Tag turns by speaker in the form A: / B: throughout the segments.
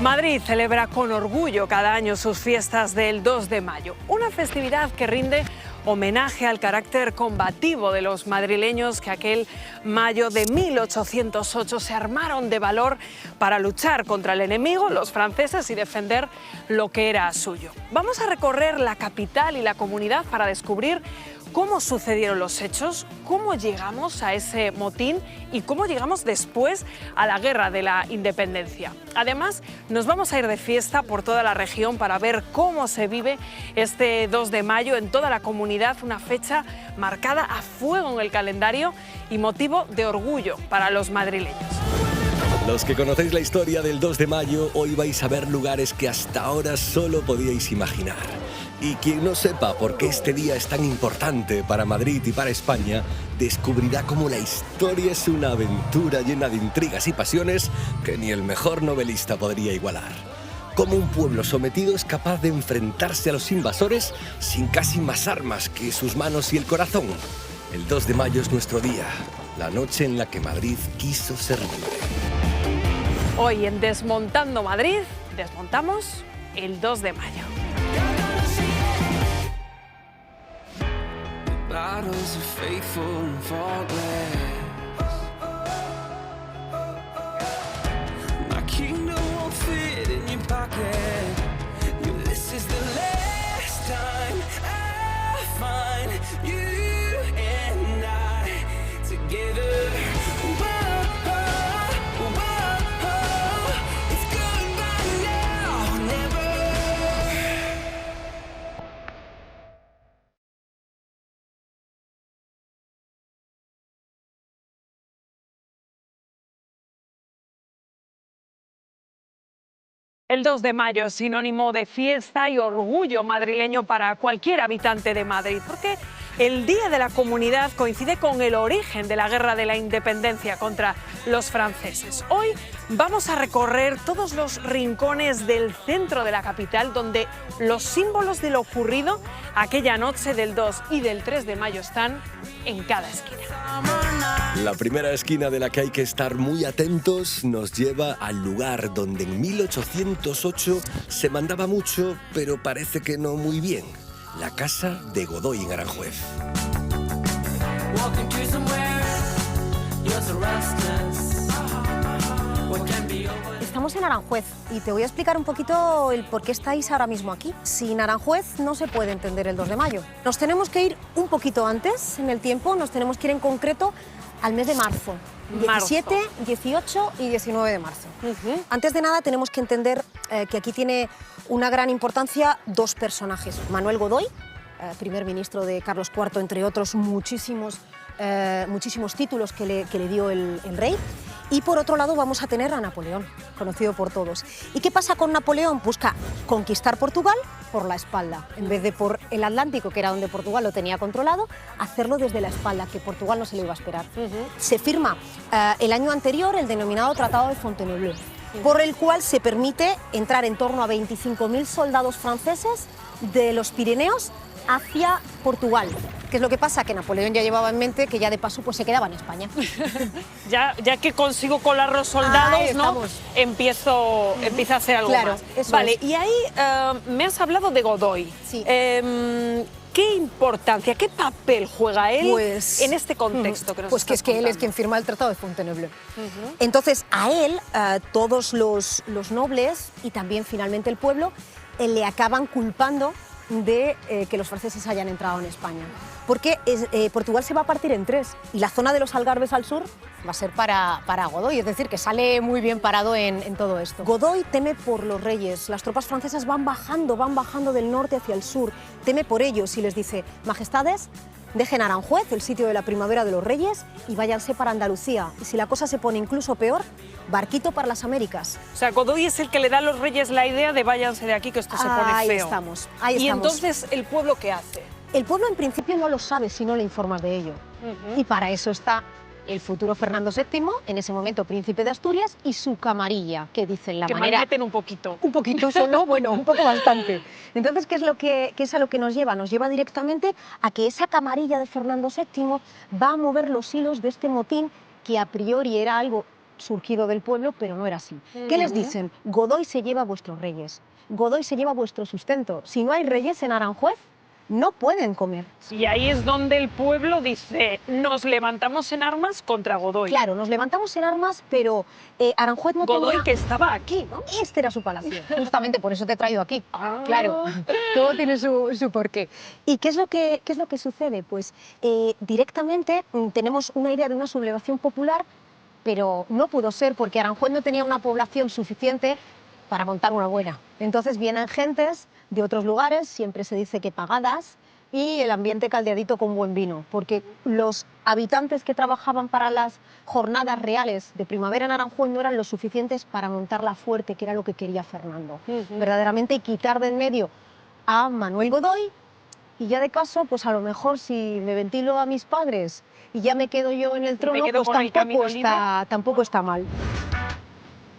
A: Madrid celebra con orgullo cada año sus fiestas del 2 de mayo, una festividad que rinde homenaje al carácter combativo de los madrileños que aquel mayo de 1808 se armaron de valor para luchar contra el enemigo, los franceses, y defender lo que era suyo. Vamos a recorrer la capital y la comunidad para descubrir cómo sucedieron los hechos, cómo llegamos a ese motín y cómo llegamos después a la Guerra de la Independencia. Además, nos vamos a ir de fiesta por toda la región para ver cómo se vive este 2 de mayo en toda la comunidad, una fecha marcada a fuego en el calendario y motivo de orgullo para los madrileños.
B: Los que conocéis la historia del 2 de mayo, hoy vais a ver lugares que hasta ahora solo podíais imaginar. Y quien no sepa por qué este día es tan importante para Madrid y para España, descubrirá cómo la historia es una aventura llena de intrigas y pasiones que ni el mejor novelista podría igualar. Cómo un pueblo sometido es capaz de enfrentarse a los invasores sin casi más armas que sus manos y el corazón. El 2 de mayo es nuestro día, la noche en la que Madrid quiso ser libre.
A: Hoy en Desmontando Madrid, desmontamos el 2 de mayo.
C: Bottles of faithful and faultless. My kingdom won't fit in your pocket. This is the last time I find you and I together. It's goodbye now, never.
A: El 2 de mayo es sinónimo de fiesta y orgullo madrileño para cualquier habitante de Madrid, porque el Día de la Comunidad coincide con el origen de la Guerra de la Independencia contra los franceses. Hoy vamos a recorrer todos los rincones del centro de la capital, donde los símbolos de lo ocurrido aquella noche del 2 y del 3 de mayo están en cada esquina.
B: La primera esquina de la que hay que estar muy atentos nos lleva al lugar donde en 1808 se mandaba mucho, pero parece que no muy bien. La casa de Godoy en Aranjuez.
D: Estamos en Aranjuez y te voy a explicar un poquito el por qué estáis ahora mismo aquí. Sin Aranjuez no se puede entender el 2 de mayo. Nos tenemos que ir un poquito antes en el tiempo, nos tenemos que ir en concreto al mes de marzo. 17, 18 y 19 de marzo. Antes de nada tenemos que entender que aquí tiene una gran importancia dos personajes. Manuel Godoy, primer ministro de Carlos IV, entre otros muchísimos títulos que le dio el rey. Y por otro lado vamos a tener a Napoleón, conocido por todos. ¿Y qué pasa con Napoleón? Busca conquistar Portugal por la espalda, en vez de por el Atlántico, que era donde Portugal lo tenía controlado, hacerlo desde la espalda, que Portugal no se lo iba a esperar. Se firma el año anterior el denominado Tratado de Fontainebleau, por el cual se permite entrar en torno a 25.000 soldados franceses de los Pirineos hacia Portugal. ¿Qué es lo que pasa? Que Napoleón ya llevaba en mente que ya de paso pues se quedaba en España.
A: ya que consigo colar los soldados, ¿no? Empieza a hacer algo más. Vale, y ahí me has hablado de Godoy.
D: Sí.
A: ¿Qué importancia, qué papel juega él en este contexto que nos
D: Pues que es que él es quien firma el Tratado de Fontainebleau. Entonces, a él, todos los nobles y también finalmente el pueblo le acaban culpando de que los franceses hayan entrado en España. Porque Portugal se va a partir en tres y la zona de los Algarves al sur va a ser para Godoy, es decir, que sale muy bien parado en todo esto. Godoy teme por los reyes, las tropas francesas van bajando del norte hacia el sur, teme por ellos y les dice: majestades, dejen Aranjuez, el sitio de la primavera de los reyes, y váyanse para Andalucía. Y si la cosa se pone incluso peor, barquito para las Américas.
A: O sea, Godoy es el que le da a los reyes la idea de váyanse de aquí, que esto se pone feo.
D: Ahí estamos.
A: Y entonces, ¿el pueblo qué hace?
D: El pueblo en principio no lo sabe si no le informas de ello. Y para eso está el futuro Fernando VII, en ese momento príncipe de Asturias, y su camarilla, que dicen la manera...
A: Que malmeten un poquito.
D: Un poquito solo, bueno, un poco bastante. Entonces, ¿qué es a lo que nos lleva? Nos lleva directamente a que esa camarilla de Fernando VII va a mover los hilos de este motín, que a priori era algo surgido del pueblo, pero no era así. ¿Qué les dicen? Godoy se lleva a vuestros reyes, Godoy se lleva vuestro sustento. Si no hay reyes en Aranjuez, no pueden comer.
A: Y ahí es donde el pueblo dice, nos levantamos en armas contra Godoy.
D: Claro, nos levantamos en armas, pero Aranjuez no
A: Godoy
D: tenía...
A: que estaba aquí, ¿no?
D: Este era su palacio, justamente por eso te he traído aquí.
A: Ah.
D: Claro, todo tiene su porqué. ¿Y qué es lo que sucede? Pues directamente tenemos una idea de una sublevación popular, pero no pudo ser porque Aranjuez no tenía una población suficiente para montar una buena. Entonces vienen gentes de otros lugares, siempre se dice que pagadas, y el ambiente caldeadito con buen vino, porque los habitantes que trabajaban para las jornadas reales de primavera en Aranjuez no eran lo suficientes para montarla fuerte, que era lo que quería Fernando. Verdaderamente quitar de en medio a Manuel Godoy, y ya de paso, pues a lo mejor si me ventilo a mis padres y ya me quedo yo en el trono,
A: quedo
D: pues
A: con el camino libre.
D: tampoco está mal.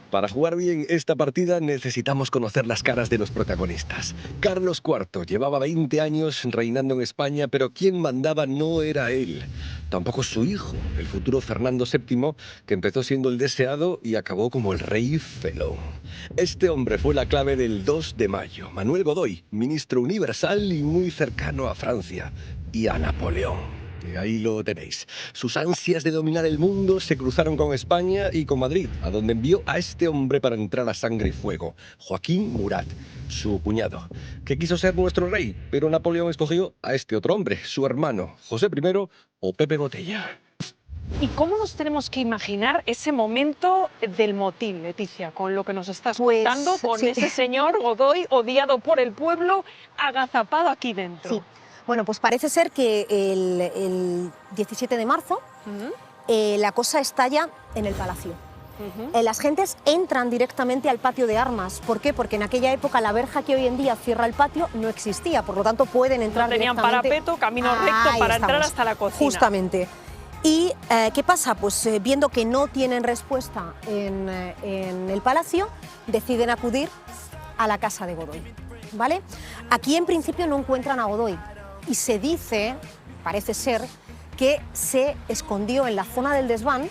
B: Para jugar bien esta partida necesitamos conocer las caras de los protagonistas. Carlos IV llevaba 20 años reinando en España, pero quien mandaba no era él. Tampoco su hijo, el futuro Fernando VII, que empezó siendo el deseado y acabó como el rey felón. Este hombre fue la clave del 2 de mayo. Manuel Godoy, ministro universal y muy cercano a Francia y a Napoleón. Y ahí lo tenéis. Sus ansias de dominar el mundo se cruzaron con España y con Madrid, a donde envió a este hombre para entrar a sangre y fuego, Joaquín Murat, su cuñado, que quiso ser nuestro rey, pero Napoleón escogió a este otro hombre, su hermano, José I o Pepe Botella.
A: ¿Y cómo nos tenemos que imaginar ese momento del motín, Leticia, con lo que nos estás
D: Pues,
A: contando, con
D: sí.
A: ese señor Godoy odiado por el pueblo, agazapado aquí dentro?
D: Sí. Bueno, pues parece ser que el 17 de marzo la cosa estalla en el palacio. Las gentes entran directamente al patio de armas. ¿Por qué? Porque en aquella época la verja que hoy en día cierra el patio no existía, por lo tanto pueden entrar
A: No tenían
D: directamente.
A: parapeto, camino recto
D: Ahí
A: para entrar
D: estamos.
A: hasta la cocina.
D: Justamente. ¿Y qué pasa? Pues viendo que no tienen respuesta en el palacio, deciden acudir a la casa de Godoy, ¿vale? Aquí en principio no encuentran a Godoy y se dice, parece ser, que se escondió en la zona del desván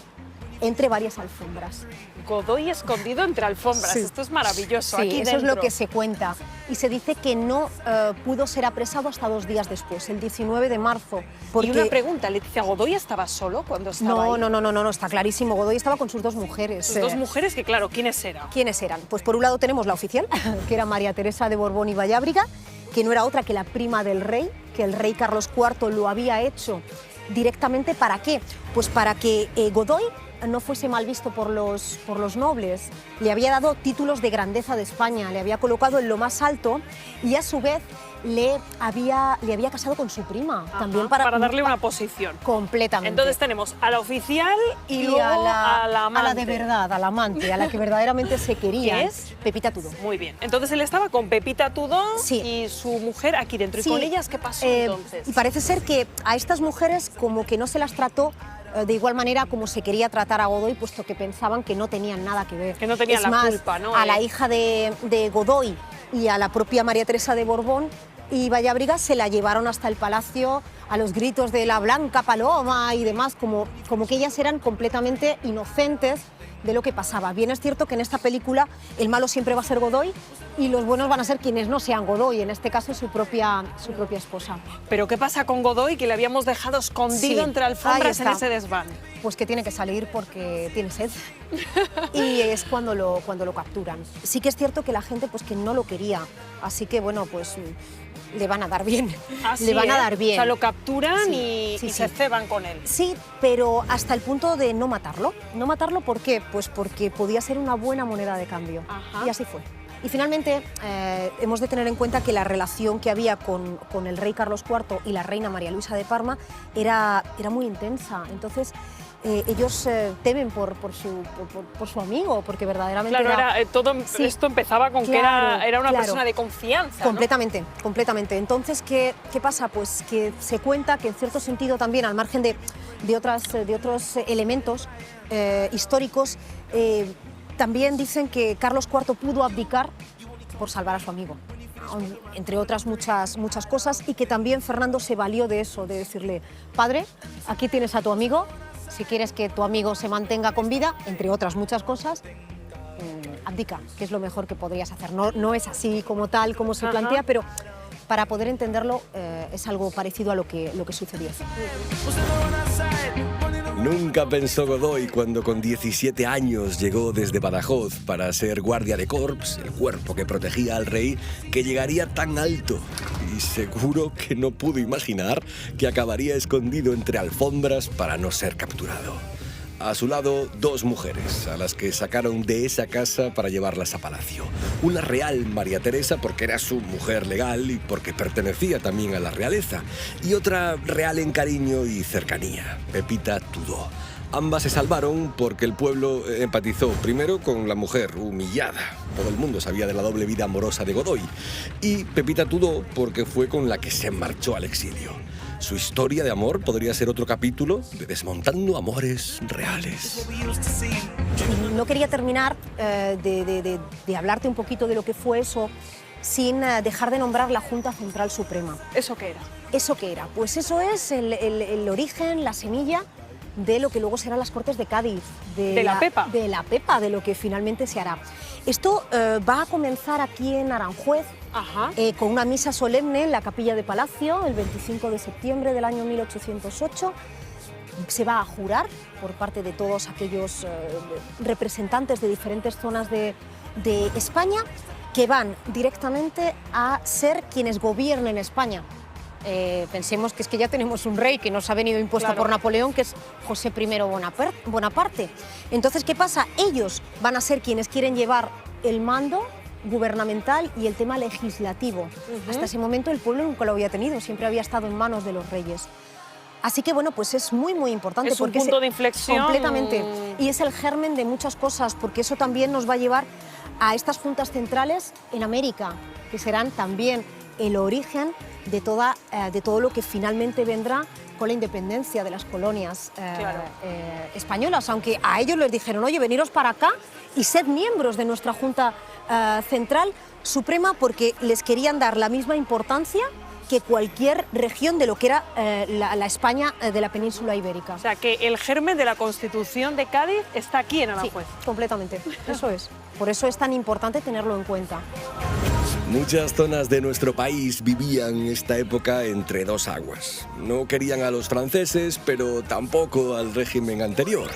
D: entre varias alfombras.
A: Godoy escondido entre alfombras.
D: Sí.
A: Esto es maravilloso.
D: Sí,
A: aquí
D: eso
A: dentro.
D: es lo que se cuenta. Y se dice que no pudo ser apresado hasta 2 días después, el 19 de marzo.
A: Y una pregunta, Leticia, ¿Godoy estaba solo cuando estaba
D: No,
A: ahí?
D: no, está clarísimo. Godoy estaba con sus 2 mujeres.
A: Sus 2 mujeres que, claro, ¿quiénes eran?
D: ¿Quiénes eran? Pues por un lado tenemos la oficial, que era María Teresa de Borbón y Vallábriga, que no era otra que la prima del rey, que el rey Carlos IV lo había hecho directamente. ¿Para qué? Pues para que Godoy no fuese mal visto por los nobles. Le había dado títulos de grandeza de España, le había colocado en lo más alto y a su vez le había casado con su prima.
A: Ajá,
D: también
A: para darle una posición.
D: Completamente.
A: Entonces tenemos a la oficial y, luego
D: a la
A: amante.
D: de verdad, a la amante, a la que verdaderamente se quería.
A: ¿Qué es?
D: Pepita Tudó.
A: Muy bien. Entonces él estaba con Pepita Tudó
D: Sí.
A: y su mujer aquí dentro.
D: Sí.
A: ¿Y con ellas qué pasó entonces?
D: Y parece ser que a estas mujeres como que no se las trató de igual manera como se quería tratar a Godoy, puesto que pensaban que no tenían nada que ver.
A: Que no tenían
D: Es
A: la
D: más,
A: culpa, ¿no?
D: A la hija de Godoy y a la propia María Teresa de Borbón y Vallábriga se la llevaron hasta el palacio a los gritos de la blanca paloma y demás, como que ellas eran completamente inocentes de lo que pasaba. Bien es cierto que en esta película el malo siempre va a ser Godoy y los buenos van a ser quienes no sean Godoy, en este caso su propia esposa.
A: ¿Pero qué pasa con Godoy, que le habíamos dejado escondido
D: Sí,
A: entre
D: ahí
A: alfombras en
D: está.
A: ese desván?
D: Pues que tiene que salir porque tiene sed y es cuando lo capturan. Sí que es cierto que la gente pues que no lo quería, así que bueno, pues le van a dar bien.
A: Así
D: le van a
A: es.
D: dar bien.
A: O sea, lo capturan
D: Sí,
A: y
D: sí,
A: se
D: sí.
A: ceban con él.
D: Sí, pero hasta el punto de no matarlo. No matarlo, ¿por qué? Pues porque podía ser una buena moneda de cambio.
A: Ajá.
D: Y así fue. Y finalmente hemos de tener en cuenta que la relación que había con el rey Carlos IV y la reina María Luisa de Parma era muy intensa. Entonces ellos temen por su amigo, porque verdaderamente
A: Claro,
D: Sí.
A: esto empezaba con
D: Claro,
A: que era una
D: claro.
A: persona de confianza, ¿no?
D: Completamente, completamente. Entonces, ¿qué pasa? Pues que se cuenta que en cierto sentido también, al margen de otros elementos históricos, también dicen que Carlos IV pudo abdicar por salvar a su amigo, entre otras muchas cosas, y que también Fernando se valió de eso, de decirle, padre, aquí tienes a tu amigo, Si quieres que tu amigo se mantenga con vida, entre otras muchas cosas, abdica, que es lo mejor que podrías hacer. No es así como tal, como se plantea, pero para poder entenderlo es algo parecido a lo que sucedió.
B: Nunca pensó Godoy cuando con 17 años llegó desde Badajoz para ser guardia de corps, el cuerpo que protegía al rey, que llegaría tan alto. Y seguro que no pudo imaginar que acabaría escondido entre alfombras para no ser capturado. A su lado, dos mujeres, a las que sacaron de esa casa para llevarlas a palacio. Una real María Teresa, porque era su mujer legal y porque pertenecía también a la realeza. Y otra real en cariño y cercanía, Pepita Tudó. Ambas se salvaron porque el pueblo empatizó primero con la mujer humillada. Todo el mundo sabía de la doble vida amorosa de Godoy. Y Pepita Tudó porque fue con la que se marchó al exilio. Su historia de amor podría ser otro capítulo de Desmontando Amores Reales.
D: No quería terminar de hablarte un poquito de lo que fue eso sin dejar de nombrar la Junta Central Suprema.
A: ¿Eso qué era?
D: ¿Eso qué era? Pues eso es el origen, la semilla de lo que luego serán las Cortes de Cádiz.
A: ¿De la Pepa?
D: De la Pepa, de lo que finalmente se hará. Esto va a comenzar aquí en Aranjuez, con una misa solemne en la Capilla de Palacio, el 25 de septiembre del año 1808. Se va a jurar por parte de todos aquellos representantes de diferentes zonas de España que van directamente a ser quienes gobiernen España. Pensemos que es que ya tenemos un rey que nos ha venido impuesto por Napoleón, que es José I Bonaparte. Entonces, ¿qué pasa? Ellos van a ser quienes quieren llevar el mando gubernamental y el tema legislativo. Hasta ese momento el pueblo nunca lo había tenido, siempre había estado en manos de los reyes. Así que bueno, pues es muy importante.
A: Es un punto de inflexión.
D: Completamente. Y es el germen de muchas cosas, porque eso también nos va a llevar a estas juntas centrales en América, que serán también el origen de todo lo que finalmente vendrá con la independencia de las colonias españolas, aunque a ellos les dijeron, oye, veniros para acá y sed miembros de nuestra Junta Central Suprema, porque les querían dar la misma importancia que cualquier región de lo que era la España de la península ibérica.
A: O sea, que el germen de la Constitución de Cádiz está aquí en Aranjuez.
D: Sí, completamente, eso es. Por eso es tan importante tenerlo en cuenta.
B: Muchas zonas de nuestro país vivían esta época entre dos aguas. No querían a los franceses, pero tampoco al régimen anterior.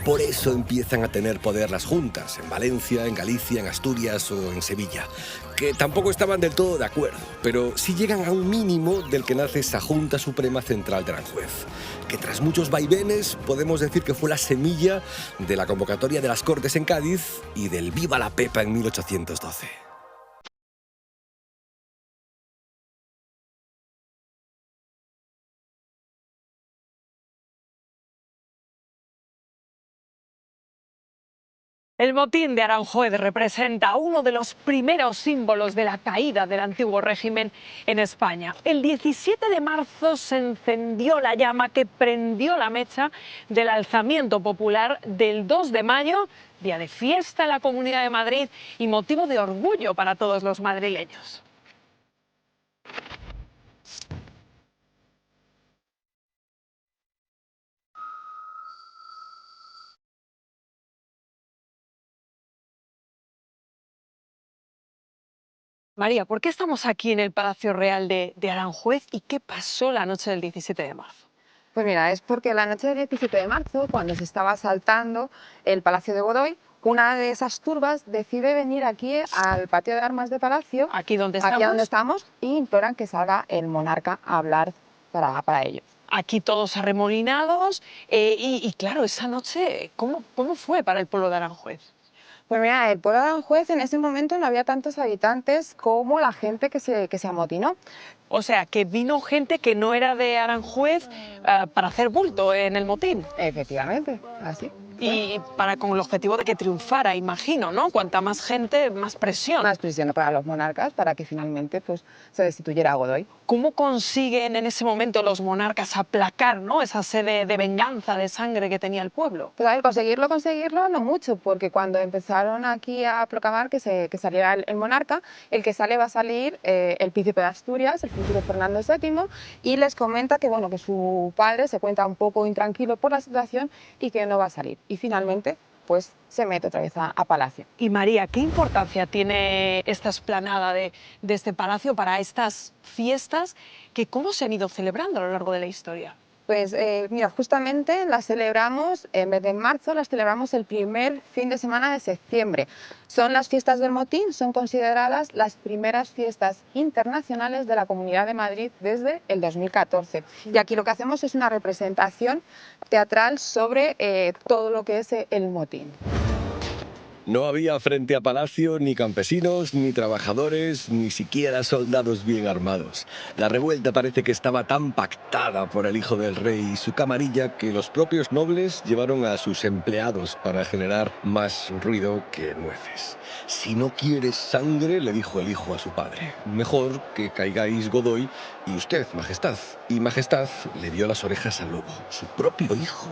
B: Por eso empiezan a tener poder las juntas, en Valencia, en Galicia, en Asturias o en Sevilla, que tampoco estaban del todo de acuerdo, pero sí llegan a un mínimo del que nace esa Junta Suprema Central de Aranjuez, que tras muchos vaivenes podemos decir que fue la semilla de la convocatoria de las Cortes en Cádiz y del Viva la Pepa en 1812.
A: El motín de Aranjuez representa uno de los primeros símbolos de la caída del antiguo régimen en España. El 17 de marzo se encendió la llama que prendió la mecha del alzamiento popular del 2 de mayo, día de fiesta en la Comunidad de Madrid y motivo de orgullo para todos los madrileños. María, ¿por qué estamos aquí en el Palacio Real de Aranjuez y qué pasó la noche del 17 de marzo?
E: Pues mira, es porque la noche del 17 de marzo, cuando se estaba asaltando el Palacio de Godoy, una de esas turbas decide venir aquí al patio de armas de Palacio,
A: Aquí donde
E: estamos, y imploran que salga el monarca a hablar para ellos.
A: Aquí todos arremolinados y claro, esa noche, ¿cómo fue para el pueblo de Aranjuez?
E: Pues mira, el pueblo de Aranjuez en ese momento no había tantos habitantes como la gente que se amotinó.
A: O sea, que vino gente que no era de Aranjuez para hacer bulto en el motín.
E: Efectivamente, así.
A: Y con el objetivo de que triunfara, imagino, ¿no? Cuanta más gente, más presión.
E: Más presión para los monarcas para que finalmente pues, se destituyera a Godoy.
A: ¿Cómo consiguen en ese momento los monarcas aplacar, ¿no?, esa sed de venganza, de sangre que tenía el pueblo?
E: Pues a ver, conseguirlo no mucho, porque cuando empezaron aquí a proclamar que saliera el monarca, el que sale va a salir el príncipe de Asturias, el príncipe Fernando VII, y les comenta que, bueno, que su padre se encuentra un poco intranquilo por la situación y que no va a salir. Y finalmente, pues se mete otra vez a palacio.
A: Y María, ¿qué importancia tiene esta explanada de este palacio para estas fiestas que cómo se han ido celebrando a lo largo de la historia?
E: Pues mira, justamente las celebramos, en vez de en marzo, las celebramos el primer fin de semana de septiembre. Son las fiestas del Motín, son consideradas las primeras fiestas internacionales de la Comunidad de Madrid desde el 2014. Y aquí lo que hacemos es una representación teatral sobre todo lo que es el motín.
B: No había frente a palacio ni campesinos, ni trabajadores, ni siquiera soldados bien armados. La revuelta parece que estaba tan pactada por el hijo del rey y su camarilla que los propios nobles llevaron a sus empleados para generar más ruido que nueces. Si no quieres sangre, le dijo el hijo a su padre, mejor que caigáis Godoy y usted, majestad. Y majestad le dio las orejas al lobo, su propio hijo.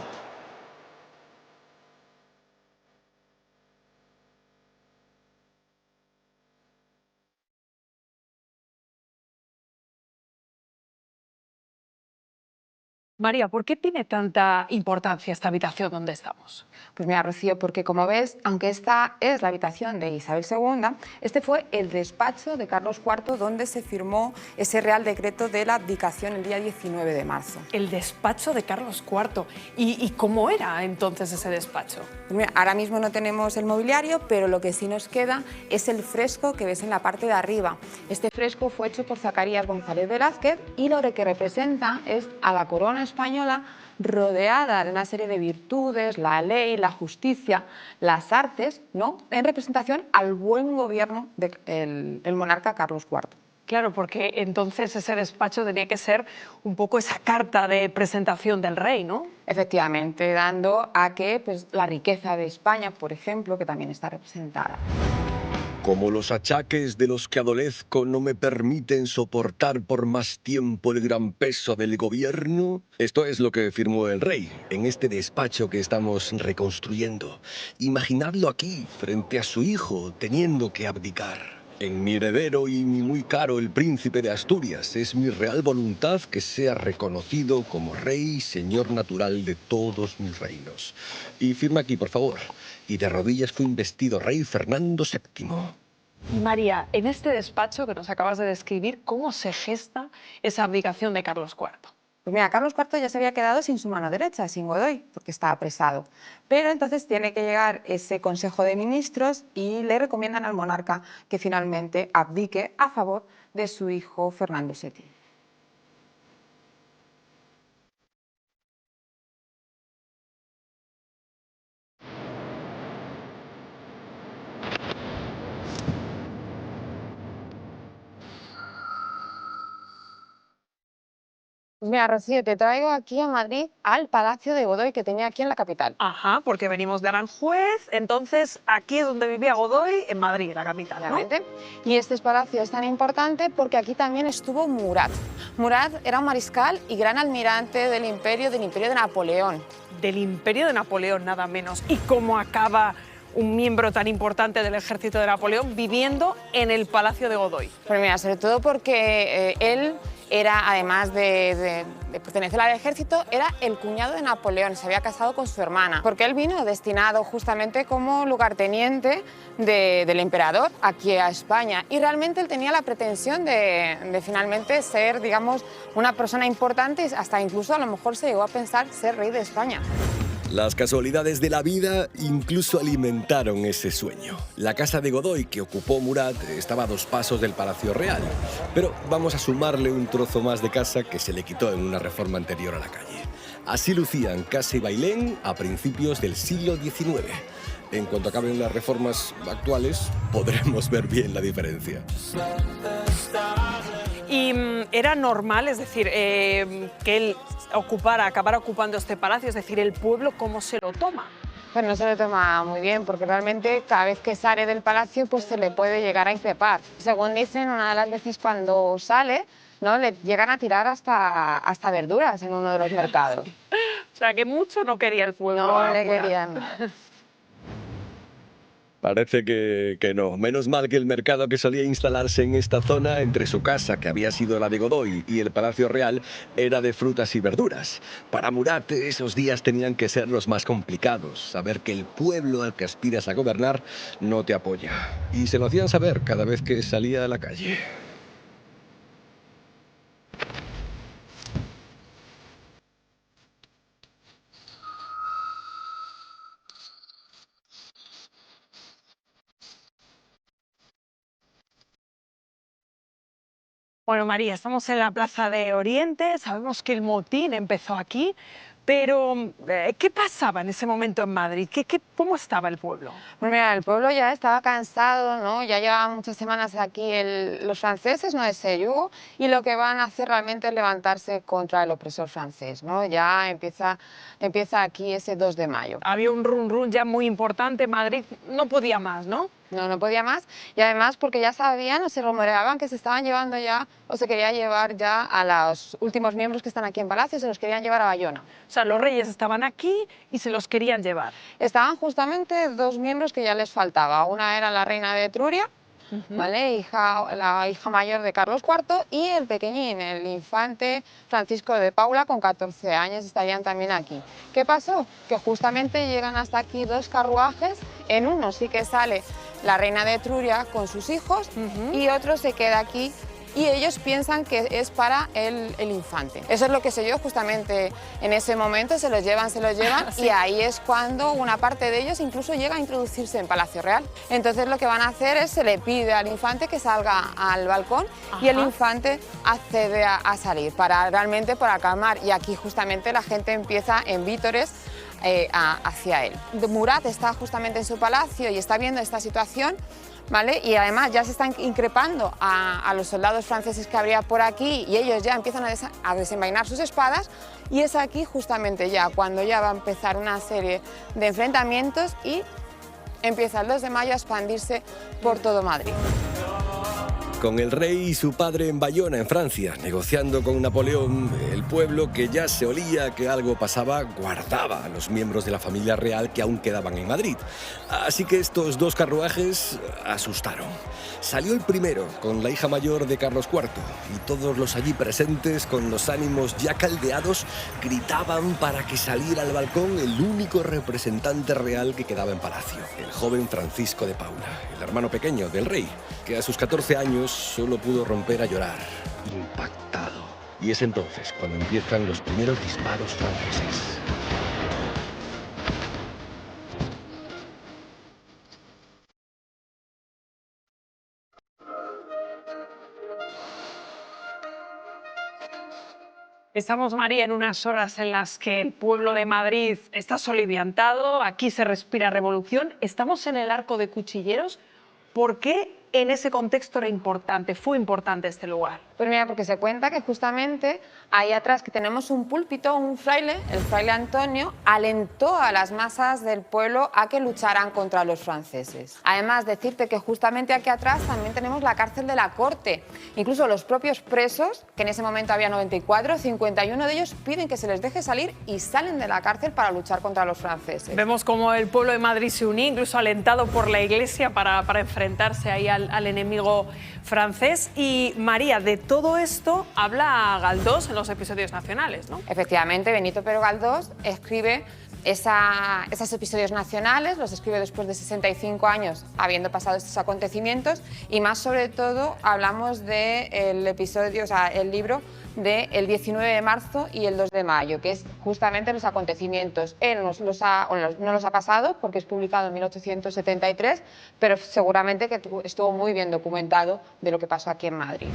A: María, ¿por qué tiene tanta importancia esta habitación donde estamos?
E: Pues mira, Rocío, porque como ves, aunque esta es la habitación de Isabel II, este fue el despacho de Carlos IV donde se firmó ese Real Decreto de la abdicación el día 19 de marzo.
A: El despacho de Carlos IV. ¿Y cómo era entonces ese despacho?
E: Pues mira, ahora mismo no tenemos el mobiliario, pero lo que sí nos queda es el fresco que ves en la parte de arriba. Este fresco fue hecho por Zacarías González Velázquez y lo que representa es a la corona española rodeada de una serie de virtudes, la ley, la justicia, las artes, ¿no?, en representación al buen gobierno del monarca Carlos IV.
A: Claro, porque entonces ese despacho tenía que ser un poco esa carta de presentación del rey, ¿no?
E: Efectivamente, dando a que pues, la riqueza de España, por ejemplo, que también está representada.
B: Como los achaques de los que adolezco no me permiten soportar por más tiempo el gran peso del gobierno, esto es lo que firmó el rey en este despacho que estamos reconstruyendo. Imaginadlo aquí, frente a su hijo, teniendo que abdicar. En mi heredero y mi muy caro el príncipe de Asturias, es mi real voluntad que sea reconocido como rey y señor natural de todos mis reinos. Y firma aquí, por favor. Y de rodillas fue investido rey Fernando VII.
A: Y María, en este despacho que nos acabas de describir, ¿cómo se gesta esa abdicación de Carlos IV?
E: Pues mira, Carlos IV ya se había quedado sin su mano derecha, sin Godoy, porque estaba apresado. Pero entonces tiene que llegar ese Consejo de Ministros y le recomiendan al monarca que finalmente abdique a favor de su hijo Fernando VII. Pues mira, Rocío, te traigo aquí a Madrid al Palacio de Godoy que tenía aquí en la capital.
A: Ajá, porque venimos de Aranjuez, entonces aquí es donde vivía Godoy, en Madrid, la capital, ¿no?
E: Obviamente. Y este palacio es tan importante porque aquí también estuvo Murat. Murat era un mariscal y gran almirante del imperio de Napoleón.
A: Del imperio de Napoleón, nada menos. ¿Y cómo acaba un miembro tan importante del ejército de Napoleón viviendo en el Palacio de Godoy?
E: Pues mira, sobre todo porque él era, además de pertenecer al ejército, era el cuñado de Napoleón, se había casado con su hermana, porque él vino destinado justamente como lugarteniente del emperador aquí a España, y realmente él tenía la pretensión de finalmente ser, digamos, una persona importante, hasta incluso a lo mejor se llegó a pensar ser rey de España.
B: Las casualidades de la vida incluso alimentaron ese sueño. La casa de Godoy que ocupó Murat estaba a 2 pasos del Palacio Real, pero vamos a sumarle un trozo más de casa que se le quitó en una reforma anterior a la calle. Así lucían casa y bailén a principios del siglo XIX. En cuanto acaben las reformas actuales, podremos ver bien la diferencia.
A: Y era normal, es decir, que él acabara ocupando este palacio, es decir, el pueblo, ¿cómo se lo toma?
E: Pero no se lo toma muy bien, porque realmente cada vez que sale del palacio pues se le puede llegar a increpar. Según dicen, una de las veces cuando sale, ¿no?, le llegan a tirar hasta verduras en uno de los mercados.
A: O sea, que mucho no quería el pueblo.
E: No le querían.
B: Parece que no. Menos mal que el mercado que solía instalarse en esta zona, entre su casa, que había sido la de Godoy, y el Palacio Real, era de frutas y verduras. Para Murat, esos días tenían que ser los más complicados. Saber que el pueblo al que aspiras a gobernar no te apoya. Y se lo hacían saber cada vez que salía a la calle.
A: Bueno, María, estamos en la Plaza de Oriente, sabemos que el motín empezó aquí, pero ¿qué pasaba en ese momento en Madrid? ¿Cómo estaba el pueblo?
E: Pues mira, el pueblo ya estaba cansado, ¿no? Ya llevaban muchas semanas aquí los franceses, ¿no?, ese yugo, y lo que van a hacer realmente es levantarse contra el opresor francés, ¿no? Ya empieza aquí ese 2 de mayo.
A: Había un run ya muy importante, Madrid no podía más, ¿no?
E: No podía más, y además porque ya sabían o se rumoreaban que se estaban llevando ya o se quería llevar ya a los últimos miembros que están aquí en Palacio, se los querían llevar a Bayona.
A: O sea, los reyes estaban aquí y se los querían llevar.
E: Estaban justamente dos miembros que ya les faltaba, una era la reina de Etruria, ¿vale?, la hija mayor de Carlos IV, y el pequeñín, el infante Francisco de Paula, con 14 años, estarían también aquí. ¿Qué pasó? Que justamente llegan hasta aquí dos carruajes, en uno sí que sale la reina de Etruria con sus hijos y otro se queda aquí y ellos piensan que es para el infante. Eso es lo que se dio justamente en ese momento, se los llevan sí. Y ahí es cuando una parte de ellos incluso llega a introducirse en Palacio Real. Entonces lo que van a hacer es, se le pide al infante que salga al balcón y el infante accede a salir realmente para calmar, y aquí justamente la gente empieza en vítores hacia él. Murat está justamente en su palacio y está viendo esta situación, ¿vale? Y además ya se están increpando a los soldados franceses que habría por aquí, y ellos ya empiezan a desenvainar sus espadas, y es aquí justamente ya cuando ya va a empezar una serie de enfrentamientos y empieza el 2 de mayo a expandirse por todo Madrid.
B: Con el rey y su padre en Bayona, en Francia, negociando con Napoleón, el pueblo, que ya se olía que algo pasaba, guardaba a los miembros de la familia real que aún quedaban en Madrid. Así que estos dos carruajes asustaron. Salió el primero, con la hija mayor de Carlos IV, y todos los allí presentes, con los ánimos ya caldeados, gritaban para que saliera al balcón el único representante real que quedaba en palacio, el joven Francisco de Paula, el hermano pequeño del rey, que a sus 14 años solo pudo romper a llorar, impactado. Y es entonces cuando empiezan los primeros disparos franceses.
A: Estamos, María, en unas horas en las que el pueblo de Madrid está soliviantado, aquí se respira revolución. Estamos en el Arco de Cuchilleros. ¿Por qué en ese contexto era importante, fue importante este lugar?
E: Pues mira, porque se cuenta que justamente ahí atrás que tenemos un púlpito, un fraile, el fraile Antonio, alentó a las masas del pueblo a que lucharan contra los franceses. Además, decirte que justamente aquí atrás también tenemos la cárcel de la corte. Incluso los propios presos, que en ese momento había 94, 51 de ellos piden que se les deje salir y salen de la cárcel para luchar contra los franceses.
A: Vemos cómo el pueblo de Madrid se unió, incluso alentado por la Iglesia, para enfrentarse ahí al enemigo francés. Y María, de todo esto habla Galdós en los episodios nacionales, ¿no?
E: Efectivamente, Benito Pérez Galdós escribe esos episodios nacionales, los escribe después de 65 años habiendo pasado estos acontecimientos, y más sobre todo hablamos del episodio, o sea, el libro del 19 de marzo y el 2 de mayo, que es justamente los acontecimientos. Él no los ha pasado porque es publicado en 1873, pero seguramente que estuvo muy bien documentado de lo que pasó aquí en Madrid.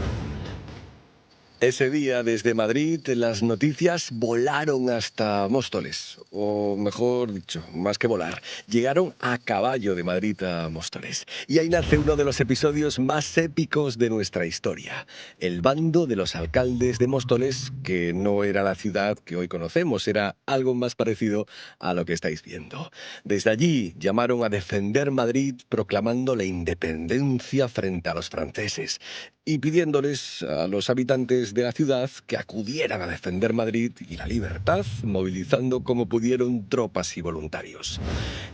B: Ese día, desde Madrid, las noticias volaron hasta Móstoles. O mejor dicho, más que volar, llegaron a caballo de Madrid a Móstoles. Y ahí nace uno de los episodios más épicos de nuestra historia. El bando de los alcaldes de Móstoles, que no era la ciudad que hoy conocemos, era algo más parecido a lo que estáis viendo. Desde allí llamaron a defender Madrid proclamando la independencia frente a los franceses y pidiéndoles a los habitantes de la ciudad que acudieran a defender Madrid y la libertad, movilizando como pudieron tropas y voluntarios.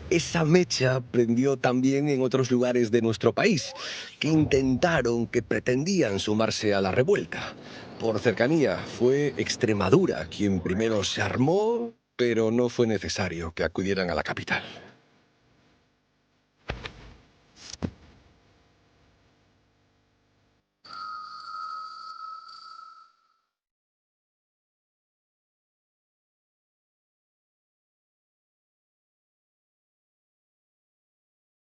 B: Esa mecha prendió también en otros lugares de nuestro país, que pretendían sumarse a la revuelta. Por cercanía, fue Extremadura quien primero se armó, pero no fue necesario que acudieran a la capital.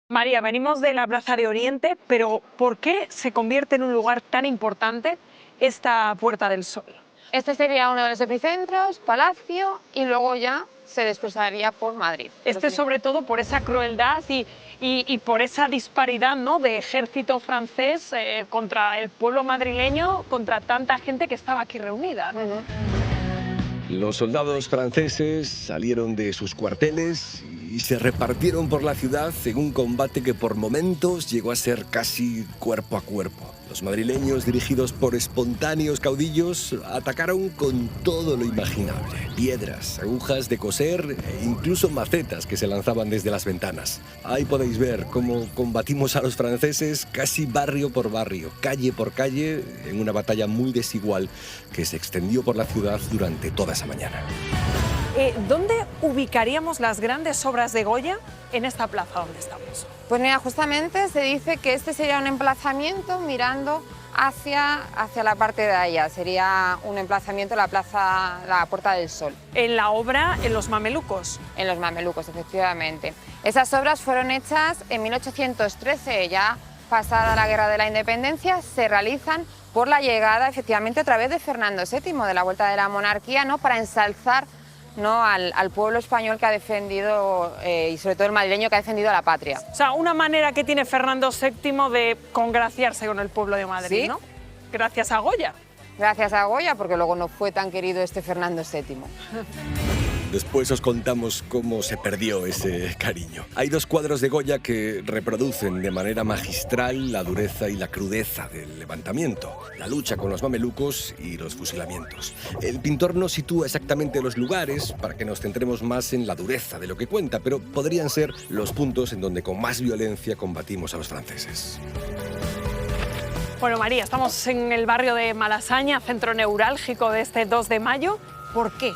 A: María, venimos de la Plaza de Oriente, pero ¿por qué se convierte en un lugar tan importante esta Puerta del Sol?
E: Este sería uno de los epicentros, Palacio, y luego ya se desplazaría por Madrid.
A: Este sobre todo por esa crueldad y por esa disparidad, ¿no?, de ejército francés contra el pueblo madrileño, contra tanta gente que estaba aquí reunida, ¿no?
B: Los soldados franceses salieron de sus cuarteles y se repartieron por la ciudad en un combate que por momentos llegó a ser casi cuerpo a cuerpo. Los madrileños, dirigidos por espontáneos caudillos, atacaron con todo lo imaginable. Piedras, agujas de coser e incluso macetas que se lanzaban desde las ventanas. Ahí podéis ver cómo combatimos a los franceses casi barrio por barrio, calle por calle, en una batalla muy desigual que se extendió por la ciudad durante toda esa mañana.
A: ¿Dónde ubicaríamos las grandes obras de Goya en esta plaza donde estamos?
E: Pues mira, justamente se dice que este sería un emplazamiento mirando hacia la parte de allá. Sería un emplazamiento la Puerta del Sol.
A: En la obra En los mamelucos.
E: En los mamelucos, efectivamente. Esas obras fueron hechas en 1813, ya pasada la Guerra de la Independencia, se realizan por la llegada, efectivamente, a través de Fernando VII, de la vuelta de la monarquía, ¿no?, para ensalzar, ¿no?, al pueblo español que ha defendido, y sobre todo el madrileño que ha defendido a la patria.
A: O sea, una manera que tiene Fernando VII de congraciarse con el pueblo de Madrid,
E: ¿Sí?
A: ¿no? Gracias a Goya.
E: Gracias a Goya, porque luego no fue tan querido este Fernando VII.
B: Después os contamos cómo se perdió ese cariño. Hay dos cuadros de Goya que reproducen de manera magistral la dureza y la crudeza del levantamiento, la lucha con los mamelucos y los fusilamientos. El pintor no sitúa exactamente los lugares para que nos centremos más en la dureza de lo que cuenta, pero podrían ser los puntos en donde con más violencia combatimos a los franceses.
A: Bueno, María, estamos en el barrio de Malasaña, centro neurálgico de este 2 de mayo. ¿Por qué?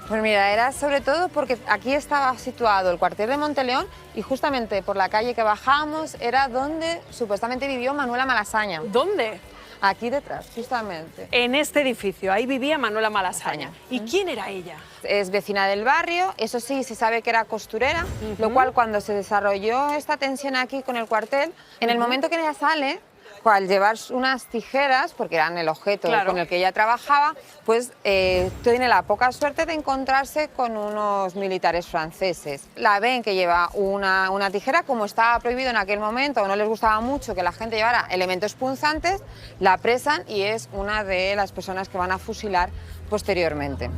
E: Pues mira, era sobre todo porque aquí estaba situado el cuartel de Monteleón y justamente por la calle que bajábamos era donde supuestamente vivió Manuela Malasaña.
A: ¿Dónde?
E: Aquí detrás, justamente.
A: En este edificio, ahí vivía Manuela Malasaña. ¿Y quién era ella?
E: Es vecina del barrio, eso sí, se sabe que era costurera, lo cual cuando se desarrolló esta tensión aquí con el cuartel, en el momento que ella sale, al llevar unas tijeras, porque eran el objeto con el que ella trabajaba, pues tiene la poca suerte de encontrarse con unos militares franceses. La ven que lleva una tijera, como estaba prohibido en aquel momento, o no les gustaba mucho que la gente llevara elementos punzantes, la apresan y es una de las personas que van a fusilar posteriormente.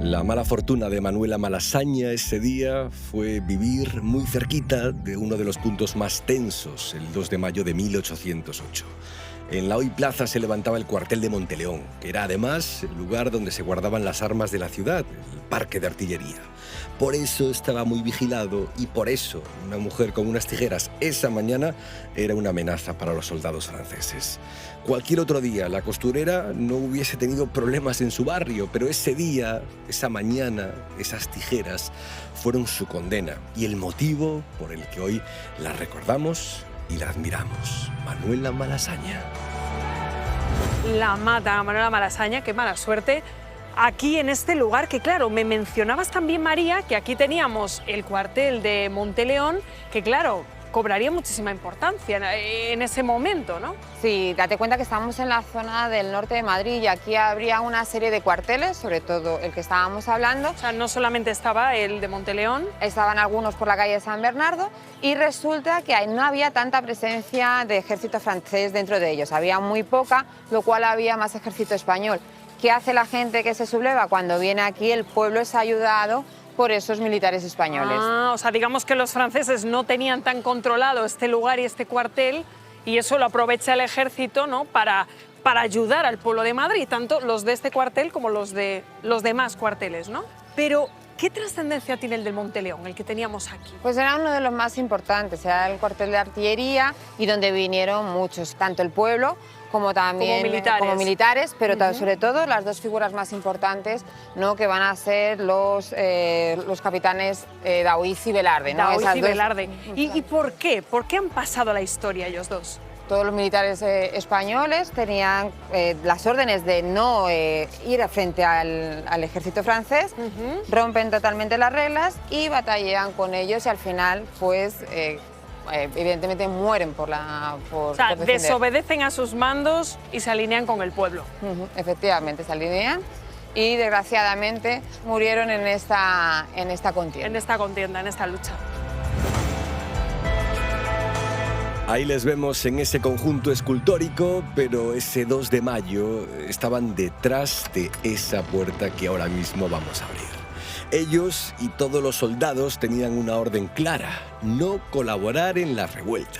B: La mala fortuna de Manuela Malasaña ese día fue vivir muy cerquita de uno de los puntos más tensos, el 2 de mayo de 1808. En la hoy plaza se levantaba el cuartel de Monteleón, que era además el lugar donde se guardaban las armas de la ciudad, el parque de artillería. Por eso estaba muy vigilado y por eso una mujer con unas tijeras esa mañana era una amenaza para los soldados franceses. Cualquier otro día la costurera no hubiese tenido problemas en su barrio, pero ese día, esa mañana, esas tijeras fueron su condena y el motivo por el que hoy la recordamos y la admiramos. Manuela Malasaña.
A: La mata a Manuela Malasaña, qué mala suerte. Aquí en este lugar, que claro, me mencionabas también, María, que aquí teníamos el cuartel de Monteleón, que claro, cobraría muchísima importancia en ese momento, ¿no?
E: Sí, date cuenta que estamos en la zona del norte de Madrid y aquí habría una serie de cuarteles, sobre todo el que estábamos hablando.
A: O sea, no solamente estaba el de Monteleón.
E: Estaban algunos por la calle de San Bernardo y resulta que no había tanta presencia de ejército francés dentro de ellos, había muy poca, lo cual había más ejército español. ¿Qué hace la gente que se subleva? Cuando viene aquí el pueblo es ayudado por esos militares españoles.
A: O sea, digamos que los franceses no tenían tan controlado este lugar y este cuartel y eso lo aprovecha el ejército, ¿no? para ayudar al pueblo de Madrid, tanto los de este cuartel como los de los demás cuarteles, ¿no? Pero ¿qué trascendencia tiene el del Monteleón, el que teníamos aquí?
E: Pues era uno de los más importantes, era el cuartel de artillería y donde vinieron muchos, tanto el pueblo como también como militares, pero sobre todo las dos figuras más importantes, ¿no? Que van a ser los capitanes Daoiz y Velarde, ¿no?
A: Daoiz y Velarde. ¿Y por qué? ¿Por qué han pasado la historia ellos dos?
E: Todos los militares españoles tenían las órdenes de no ir frente al ejército francés, rompen totalmente las reglas y batallan con ellos y al final, pues, evidentemente mueren por defender.
A: Desobedecen a sus mandos y se alinean con el pueblo.
E: Efectivamente, se alinean y desgraciadamente murieron en esta contienda.
A: En esta contienda, en esta lucha.
B: Ahí les vemos en ese conjunto escultórico, pero ese 2 de mayo estaban detrás de esa puerta que ahora mismo vamos a abrir. Ellos y todos los soldados tenían una orden clara: no colaborar en la revuelta.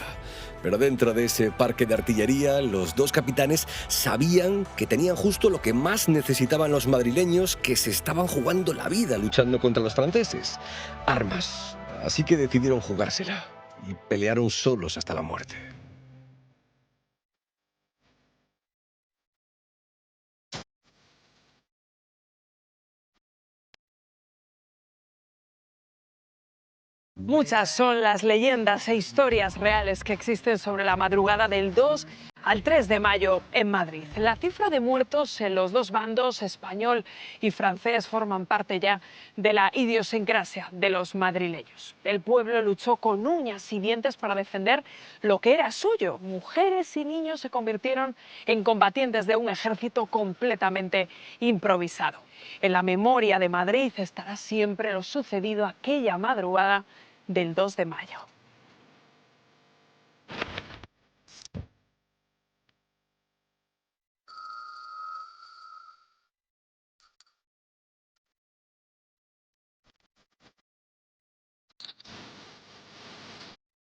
B: Pero dentro de ese parque de artillería, los dos capitanes sabían que tenían justo lo que más necesitaban los madrileños, que se estaban jugando la vida luchando contra los franceses: armas. Así que decidieron jugársela y pelearon solos hasta la muerte.
A: Muchas son las leyendas e historias reales que existen sobre la madrugada del 2 al 3 de mayo en Madrid. La cifra de muertos en los dos bandos, español y francés, forman parte ya de la idiosincrasia de los madrileños. El pueblo luchó con uñas y dientes para defender lo que era suyo. Mujeres y niños se convirtieron en combatientes de un ejército completamente improvisado. En la memoria de Madrid estará siempre lo sucedido aquella madrugada del 2 de mayo.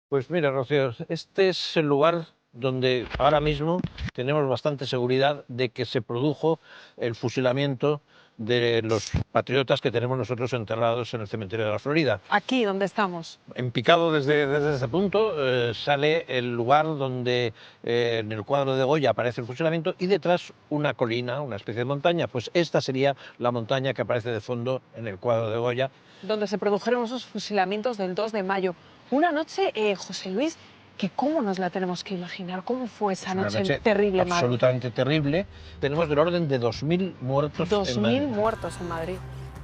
F: Pues mira, Rocío, este es el lugar donde ahora mismo tenemos bastante seguridad de que se produjo el fusilamiento de los patriotas que tenemos nosotros enterrados en el cementerio de la Florida.
A: Aquí donde estamos.
F: En picado desde este punto sale el lugar donde en el cuadro de Goya aparece el fusilamiento y detrás una colina, una especie de montaña. Pues esta sería la montaña que aparece de fondo en el cuadro de Goya.
A: Donde se produjeron esos fusilamientos del 2 de mayo. Una noche, José Luis, que cómo nos la tenemos que imaginar, cómo fue esa noche terrible,
F: absolutamente terrible. Tenemos del orden de 2.000 muertos.
A: 2.000 muertos en Madrid.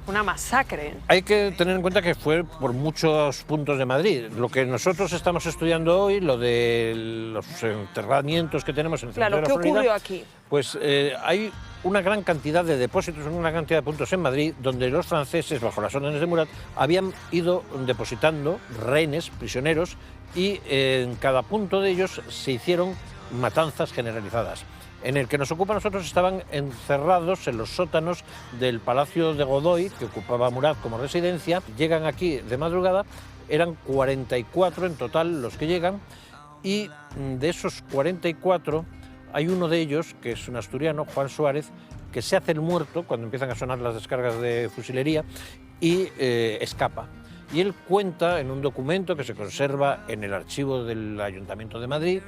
A: Una masacre.
F: Hay que tener en cuenta que fue por muchos puntos de Madrid. Lo que nosotros estamos estudiando hoy, lo de los enterramientos que tenemos en el cementerio de la Florida.
A: ¿Qué ocurrió aquí?
F: Pues hay una gran cantidad de depósitos, una cantidad de puntos en Madrid, donde los franceses, bajo las órdenes de Murat, habían ido depositando rehenes, prisioneros, y en cada punto de ellos se hicieron matanzas generalizadas. En el que nos ocupa a nosotros estaban encerrados en los sótanos del Palacio de Godoy, que ocupaba Murat como residencia. Llegan aquí de madrugada, eran 44 en total los que llegan, y de esos 44 hay uno de ellos, que es un asturiano, Juan Suárez, que se hace el muerto cuando empiezan a sonar las descargas de fusilería y escapa. Y él cuenta en un documento que se conserva en el archivo del Ayuntamiento de Madrid,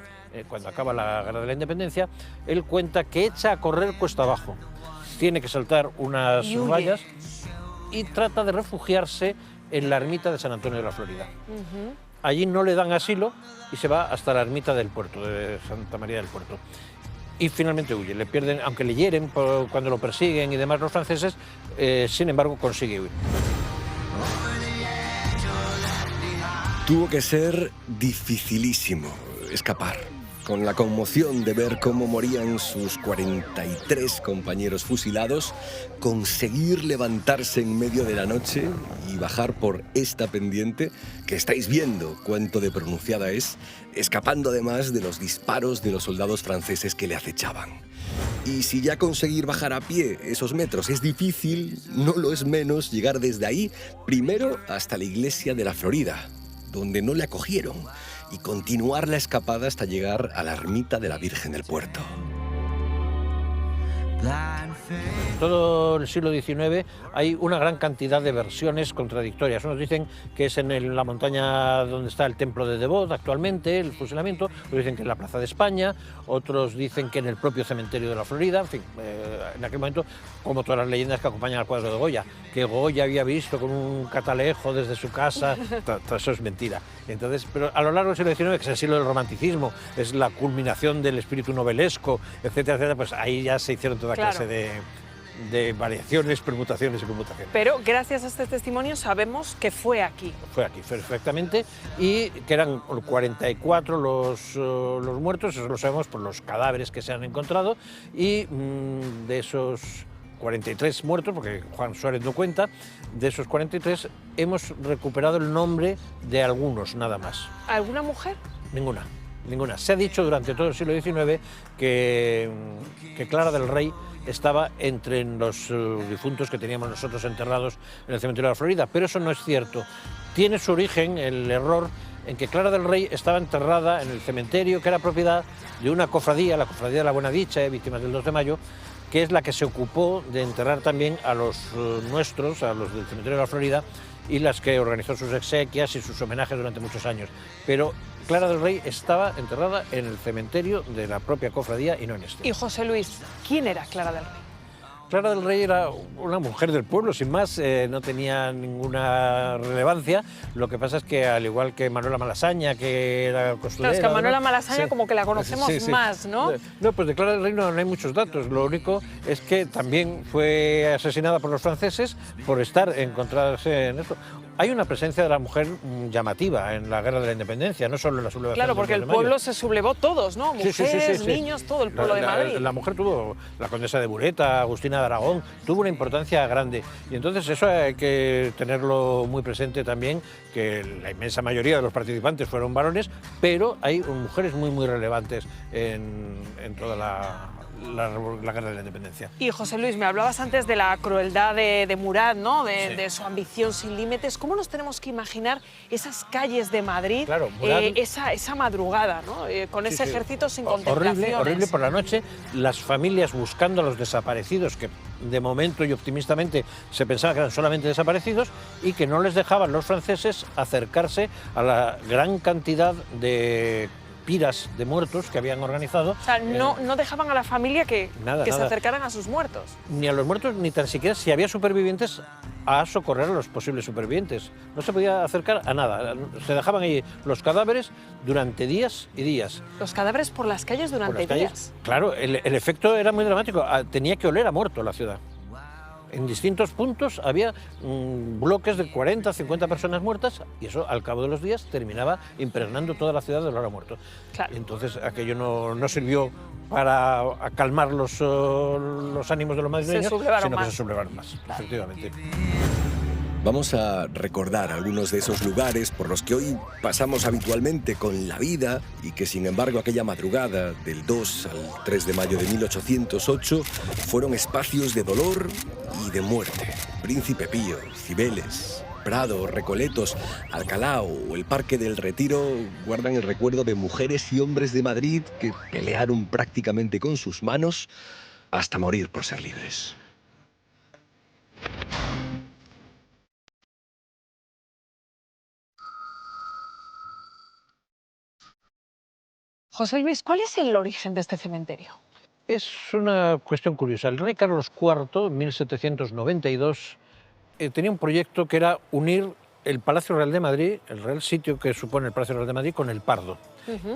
F: cuando acaba la Guerra de la Independencia, él cuenta que echa a correr cuesta abajo. Tiene que saltar unas vallas y trata de refugiarse en la ermita de San Antonio de la Florida. Allí no le dan asilo y se va hasta la ermita del puerto, de Santa María del Puerto. Y finalmente huye, le pierden, aunque le hieren cuando lo persiguen y demás los franceses, sin embargo consigue huir.
B: Tuvo que ser dificilísimo escapar, con la conmoción de ver cómo morían sus 43 compañeros fusilados, conseguir levantarse en medio de la noche y bajar por esta pendiente, que estáis viendo cuánto de pronunciada es, escapando además de los disparos de los soldados franceses que le acechaban. Y si ya conseguir bajar a pie esos metros es difícil, no lo es menos llegar desde ahí primero hasta la iglesia de la Florida, donde no le acogieron, y continuar la escapada hasta llegar a la ermita de la Virgen del Puerto.
F: Todo el siglo XIX hay una gran cantidad de versiones contradictorias. Unos dicen que es en la montaña donde está el templo de Devot actualmente, el fusilamiento, otros dicen que en la Plaza de España, otros dicen que en el propio cementerio de la Florida, en fin, en aquel momento, como todas las leyendas que acompañan al cuadro de Goya, que Goya había visto con un catalejo desde su casa, todo eso es mentira. Entonces, pero a lo largo del siglo XIX, que es el siglo del romanticismo, es la culminación del espíritu novelesco, etcétera, etcétera, pues ahí ya se hicieron toda clase de variaciones, permutaciones y conmutaciones.
A: Pero gracias a este testimonio sabemos que fue aquí.
F: Fue aquí, perfectamente, y que eran 44 los muertos, eso lo sabemos por los cadáveres que se han encontrado, y de esos 43 muertos, porque Juan Suárez no cuenta, de esos 43 hemos recuperado el nombre de algunos, nada más.
A: ¿Alguna mujer?
F: Ninguna. Se ha dicho durante todo el siglo XIX que Clara del Rey estaba entre los difuntos que teníamos nosotros enterrados en el cementerio de la Florida, pero eso no es cierto. Tiene su origen el error en que Clara del Rey estaba enterrada en el cementerio que era propiedad de una cofradía, la Cofradía de la Buena Dicha, víctimas del 2 de mayo, que es la que se ocupó de enterrar también a los nuestros, a los del cementerio de la Florida, y las que organizó sus exequias y sus homenajes durante muchos años. Pero Clara del Rey estaba enterrada en el cementerio de la propia cofradía y no en este.
A: Y José Luis, ¿quién era Clara del Rey?
F: Clara del Rey era una mujer del pueblo, sin más, no tenía ninguna relevancia. Lo que pasa es que, al igual que Manuela Malasaña, que era costurera...
A: Claro, es que a Manuela
F: ¿no?
A: Malasaña
F: Sí.
A: como que la conocemos más, ¿no?
F: No, pues de Clara del Rey no hay muchos datos. Lo único es que también fue asesinada por los franceses por encontrarse en esto. Hay una presencia de la mujer llamativa en la Guerra de la Independencia, no solo en la sublevación.
A: Claro, porque
F: del 2
A: el
F: de mayo.
A: pueblo se sublevó todos, ¿no? Mujeres,
F: Sí.
A: niños, todo el pueblo de Madrid.
F: La mujer tuvo, la condesa de Bureta, Agustina de Aragón, tuvo una importancia grande. Y entonces eso hay que tenerlo muy presente también, que la inmensa mayoría de los participantes fueron varones, pero hay mujeres muy relevantes en toda la Guerra de la Independencia.
A: Y José Luis, me hablabas antes de la crueldad de Murat, ¿no? De su ambición sin límites. ¿Cómo nos tenemos que imaginar esas calles de Madrid,
F: Claro, Murat...
A: esa madrugada, ¿no? Con ese ejército sin contemplaciones?
F: Horrible por la noche, las familias buscando a los desaparecidos, que de momento y optimistamente se pensaba que eran solamente desaparecidos, y que no les dejaban los franceses acercarse a la gran cantidad de piras de muertos que habían organizado.
A: O sea, no dejaban a la familia que se
F: nada.
A: acercaran a sus muertos.
F: Ni a los muertos, ni tan siquiera si había supervivientes, a socorrer a los posibles supervivientes. No se podía acercar a nada. Se dejaban ahí los cadáveres durante días y días.
A: Los cadáveres por las calles
F: Por
A: durante
F: las calles.
A: días.
F: Claro, el efecto era muy dramático. Tenía que oler a muerto la ciudad. En distintos puntos había bloques de 40, 50 personas muertas, y eso al cabo de los días terminaba impregnando toda la ciudad de olor a muerto.
A: Claro.
F: Entonces aquello no sirvió para calmar los ánimos de los madrileños, sino que se sublevaron más, efectivamente.
B: Vamos a recordar algunos de esos lugares por los que hoy pasamos habitualmente con la vida y que, sin embargo, aquella madrugada del 2 al 3 de mayo de 1808 fueron espacios de dolor y de muerte. Príncipe Pío, Cibeles, Prado, Recoletos, Alcalá o el Parque del Retiro guardan el recuerdo de mujeres y hombres de Madrid que pelearon prácticamente con sus manos hasta morir por ser libres.
A: José Luis, ¿cuál es el origen de este cementerio?
F: Es una cuestión curiosa. El rey Carlos IV, en 1792, tenía un proyecto que era unir el Palacio Real de Madrid, el Real Sitio que supone el Palacio Real de Madrid, con el Pardo.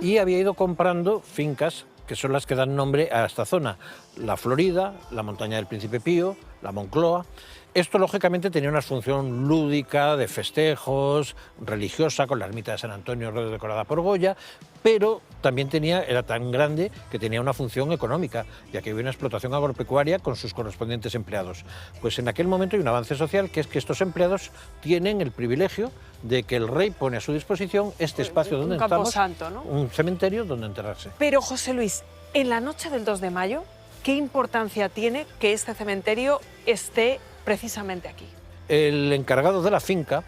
F: Y había ido comprando fincas que son las que dan nombre a esta zona. La Florida, la Montaña del Príncipe Pío, la Moncloa. Esto, lógicamente, tenía una función lúdica, de festejos, religiosa, con la ermita de San Antonio decorada por Goya, pero también era tan grande que tenía una función económica, ya que había una explotación agropecuaria con sus correspondientes empleados. Pues en aquel momento hay un avance social, que es que estos empleados tienen el privilegio de que el rey pone a su disposición este espacio donde
A: un
F: estamos,
A: camposanto, ¿no?
F: un cementerio donde enterrarse.
A: Pero, José Luis, en la noche del 2 de mayo, ¿qué importancia tiene que este cementerio esté precisamente aquí?
F: El encargado de la finca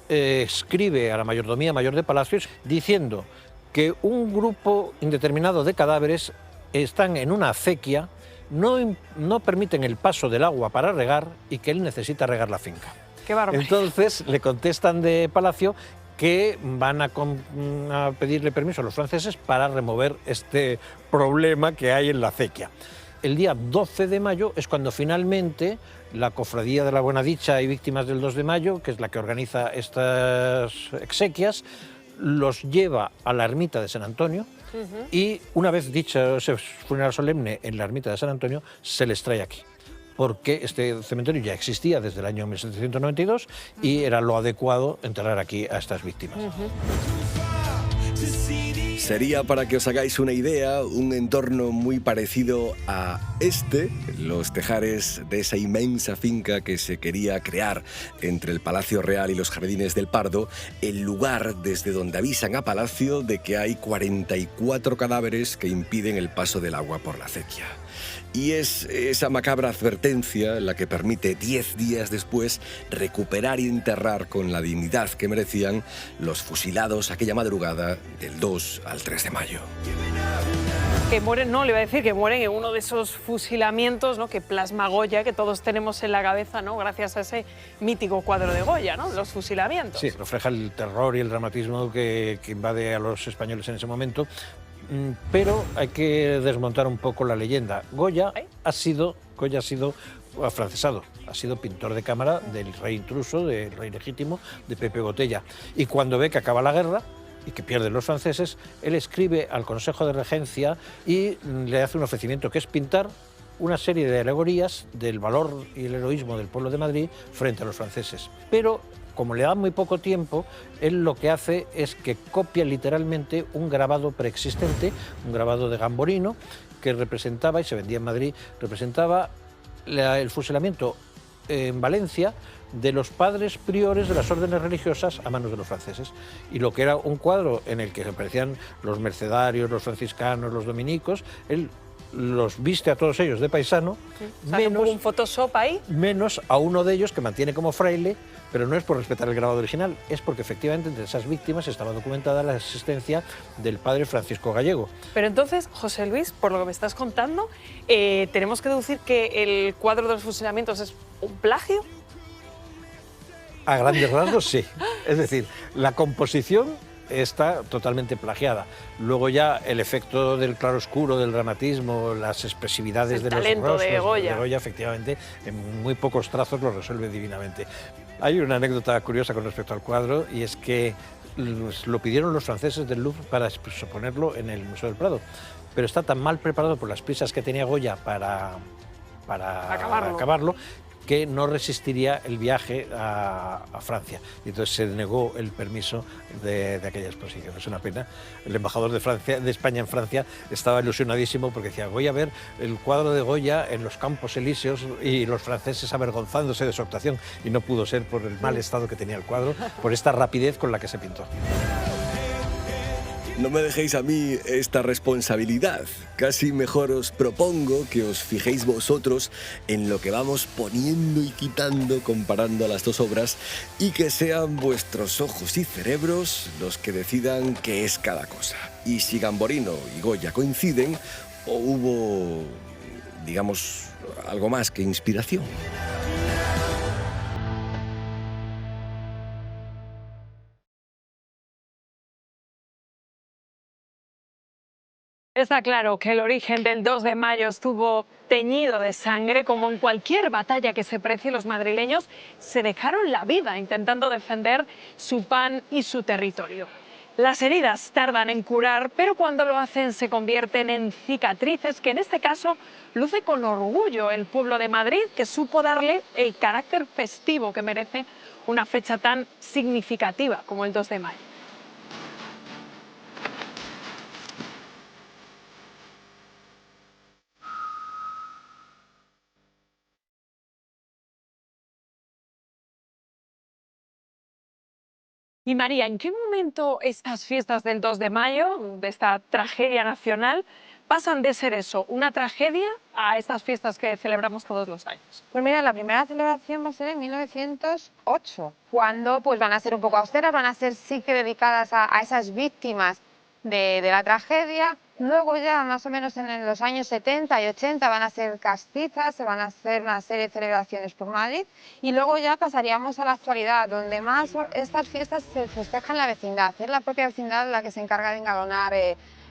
F: escribe a la mayordomía mayor de Palacios diciendo que un grupo indeterminado de cadáveres están en una acequia, no permiten el paso del agua para regar y que él necesita regar la finca.
A: Qué barbaridad.
F: Entonces le contestan de Palacio que van a pedirle permiso a los franceses para remover este problema que hay en la acequia. El día 12 de mayo es cuando finalmente la Cofradía de la Buena Dicha y Víctimas del 2 de mayo, que es la que organiza estas exequias, los lleva a la ermita de San Antonio y una vez dicho ese funeral solemne en la ermita de San Antonio, se les trae aquí, porque este cementerio ya existía desde el año 1792 y era lo adecuado enterrar aquí a estas víctimas.
B: Sería, para que os hagáis una idea, un entorno muy parecido a los tejares de esa inmensa finca que se quería crear entre el Palacio Real y los Jardines del Pardo, el lugar desde donde avisan a Palacio de que hay 44 cadáveres que impiden el paso del agua por la acequia. Y es esa macabra advertencia la que permite 10 días después recuperar y enterrar con la dignidad que merecían los fusilados aquella madrugada del 2 al 3 de mayo.
A: Que mueren, no, le iba a decir que mueren en uno de esos fusilamientos, ¿no?, que plasma Goya, que todos tenemos en la cabeza, ¿no?, gracias a ese mítico cuadro de Goya, ¿no?, los fusilamientos.
F: Sí, refleja el terror y el dramatismo que invade a los españoles en ese momento. Pero hay que desmontar un poco la leyenda. Goya ha sido afrancesado, ha sido pintor de cámara del rey intruso, del rey legítimo, de Pepe Botella. Y cuando ve que acaba la guerra y que pierden los franceses, él escribe al Consejo de Regencia y le hace un ofrecimiento, que es pintar una serie de alegorías del valor y el heroísmo del pueblo de Madrid frente a los franceses. Pero como le da muy poco tiempo, él lo que hace es que copia literalmente un grabado preexistente, un grabado de Gamborino, que representaba, y se vendía en Madrid, representaba el fusilamiento en Valencia de los padres priores de las órdenes religiosas a manos de los franceses. Y lo que era un cuadro en el que aparecían los mercedarios, los franciscanos, los dominicos, él los viste a todos ellos de paisano,
A: menos un Photoshop ahí,
F: menos a uno de ellos que mantiene como fraile, pero no es por respetar el grabado original, es porque efectivamente entre esas víctimas estaba documentada la existencia del padre Francisco Gallego.
A: Pero entonces, José Luis, por lo que me estás contando, tenemos que deducir que el cuadro de los fusilamientos es un plagio.
F: A grandes rasgos, sí. Es decir, la composición está totalmente plagiada. Luego ya el efecto del claroscuro, del dramatismo, las expresividades de los rostros
A: de Goya,
F: efectivamente, en muy pocos trazos lo resuelve divinamente. Hay una anécdota curiosa con respecto al cuadro, y es que lo pidieron los franceses del Louvre para exponerlo en el Museo del Prado, pero está tan mal preparado por las prisas que tenía Goya para acabarlo, que no resistiría el viaje a Francia. Y entonces se negó el permiso de aquella exposición. Es una pena. El embajador de España en Francia estaba ilusionadísimo porque decía: voy a ver el cuadro de Goya en los Campos Elíseos, y los franceses avergonzándose de su actuación. Y no pudo ser por el mal estado que tenía el cuadro, por esta rapidez con la que se pintó.
B: No me dejéis a mí esta responsabilidad. Casi mejor os propongo que os fijéis vosotros en lo que vamos poniendo y quitando comparando a las dos obras, y que sean vuestros ojos y cerebros los que decidan qué es cada cosa. Y si Gamborino y Goya coinciden, o hubo, digamos, algo más que inspiración.
A: Está claro que el origen del 2 de mayo estuvo teñido de sangre. Como en cualquier batalla que se precie, los madrileños se dejaron la vida intentando defender su pan y su territorio. Las heridas tardan en curar, pero cuando lo hacen se convierten en cicatrices que en este caso luce con orgullo el pueblo de Madrid, que supo darle el carácter festivo que merece una fecha tan significativa como el 2 de mayo. Y María, ¿en qué momento estas fiestas del 2 de mayo, de esta tragedia nacional, pasan de ser eso, una tragedia, a estas fiestas que celebramos todos los años?
E: Pues mira, la primera celebración va a ser en 1908, cuando pues van a ser un poco austeras, van a ser sí que dedicadas a esas víctimas de la tragedia. Luego ya más o menos en los años 70 y 80 van a ser castizas, se van a hacer una serie de celebraciones por Madrid y luego ya pasaríamos a la actualidad, donde más estas fiestas se festejan en la vecindad. Es la propia vecindad la que se encarga de engalonar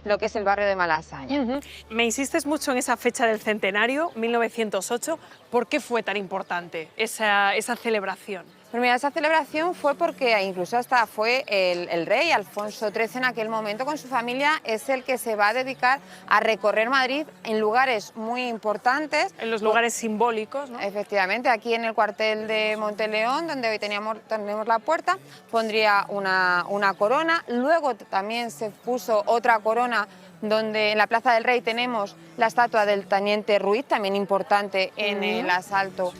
E: lo que es el barrio de Malasaña.
A: Me insistes mucho en esa fecha del centenario, 1908. ¿Por qué fue tan importante esa celebración?
E: Pues mira, esa celebración fue porque incluso hasta fue el rey Alfonso XIII en aquel momento con su familia, es el que se va a dedicar a recorrer Madrid en lugares muy importantes.
A: En los lugares simbólicos, ¿no?
E: Efectivamente, aquí en el cuartel de Monteleón, donde hoy tenemos la puerta, pondría una corona. Luego también se puso otra corona donde en la Plaza del Rey tenemos la estatua del teniente Ruiz, también importante en el asalto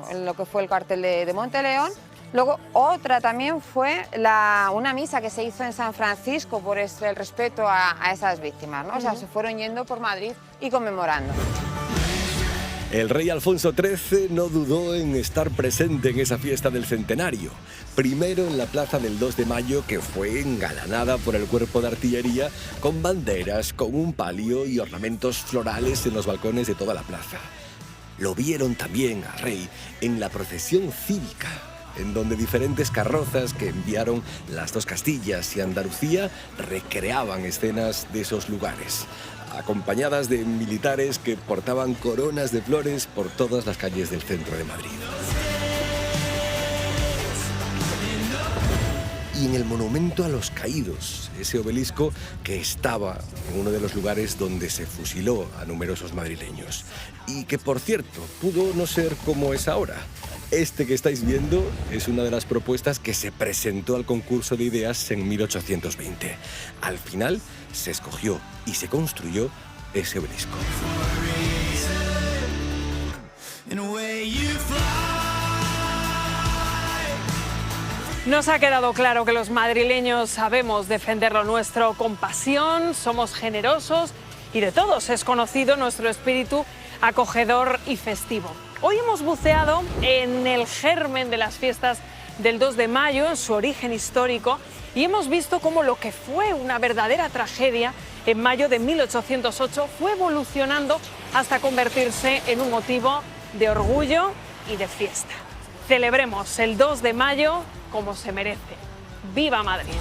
E: en lo que fue el cuartel de Monteleón. Luego otra también fue una misa que se hizo en San Francisco por el respeto a esas víctimas, ¿no? O sea, se fueron yendo por Madrid y conmemorando.
B: El rey Alfonso XIII no dudó en estar presente en esa fiesta del centenario. Primero en la plaza del 2 de mayo, que fue engalanada por el cuerpo de artillería con banderas, con un palio y ornamentos florales en los balcones de toda la plaza. Lo vieron también al rey en la procesión cívica, en donde diferentes carrozas que enviaron las dos Castillas y Andalucía recreaban escenas de esos lugares, acompañadas de militares que portaban coronas de flores por todas las calles del centro de Madrid. Y en el Monumento a los Caídos, ese obelisco que estaba en uno de los lugares donde se fusiló a numerosos madrileños. Y que, por cierto, pudo no ser como es ahora. Este que estáis viendo es una de las propuestas que se presentó al concurso de ideas en 1820. Al final se escogió y se construyó ese obelisco.
A: Nos ha quedado claro que los madrileños sabemos defender lo nuestro con pasión, somos generosos y de todos es conocido nuestro espíritu acogedor y festivo. Hoy hemos buceado en el germen de las fiestas del 2 de mayo, en su origen histórico, y hemos visto cómo lo que fue una verdadera tragedia en mayo de 1808 fue evolucionando hasta convertirse en un motivo de orgullo y de fiesta. Celebremos el 2 de mayo como se merece. ¡Viva Madrid!